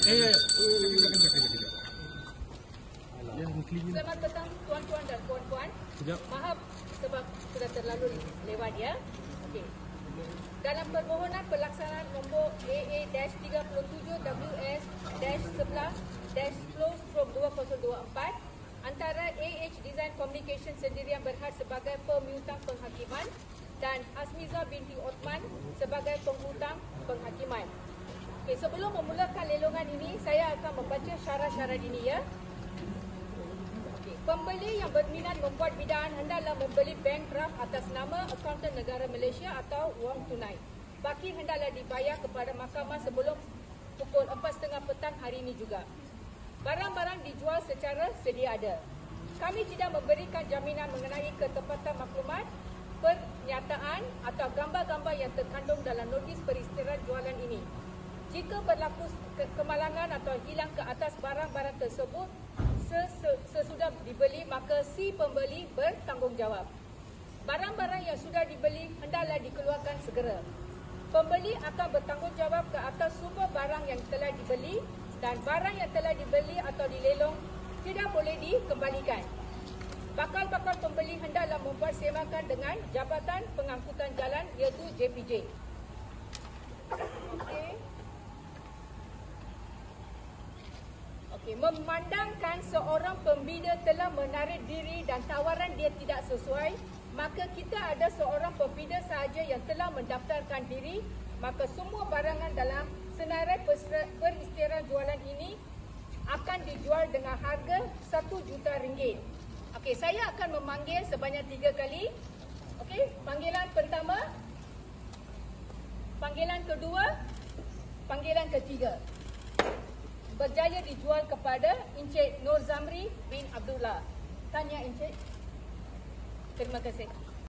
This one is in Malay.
Selamat petang tuan-tuan dan puan-puan. Maaf sebab sudah terlalu lewat ya. Okey. Dalam permohonan pelaksanaan nombor AA-37WS-11-Close/2024 antara AH Design Communication Sendirian Berhad sebagai pemiutang penghakiman dan Azmiza binti Othman sebagai penghutang penghakiman. Okey, sebelum memulakan lelongan ini, saya akan membaca syarat-syarat ini ya. Pembeli yang berminat membuat bidaan hendaklah membeli bank draft atas nama akaunten negara Malaysia atau wang tunai. Baki hendaklah dibayar kepada mahkamah sebelum pukul 4.30 petang hari ini juga. Barang-barang dijual secara sedia ada. Kami tidak memberikan jaminan mengenai ketepatan maklumat, pernyataan atau gambar-gambar yang terkandung dalam notis peristiran jualan ini. Jika berlaku kemalangan atau hilang ke atas barang-barang tersebut sesudah dibeli, maka si pembeli bertanggungjawab. Barang-barang yang sudah dibeli hendaklah dikeluarkan segera. Pembeli akan bertanggungjawab ke atas semua barang yang telah dibeli dan barang yang telah dibeli atau dilelong tidak boleh dikembalikan. Bakal-bakal pembeli hendaklah membuat semakan dengan Jabatan Pengangkutan Jalan iaitu JPJ. Memandangkan seorang pembina telah menarik diri dan tawaran dia tidak sesuai, maka kita ada seorang pembina sahaja yang telah mendaftarkan diri, maka semua barangan dalam senarai peristiran jualan ini akan dijual dengan harga RM1 juta. Okey, saya akan memanggil sebanyak 3 kali. Okey, panggilan pertama, panggilan kedua, panggilan ketiga. Berjaya dijual kepada Encik Nur Zamri bin Abdullah. Tanya Encik. Terima kasih.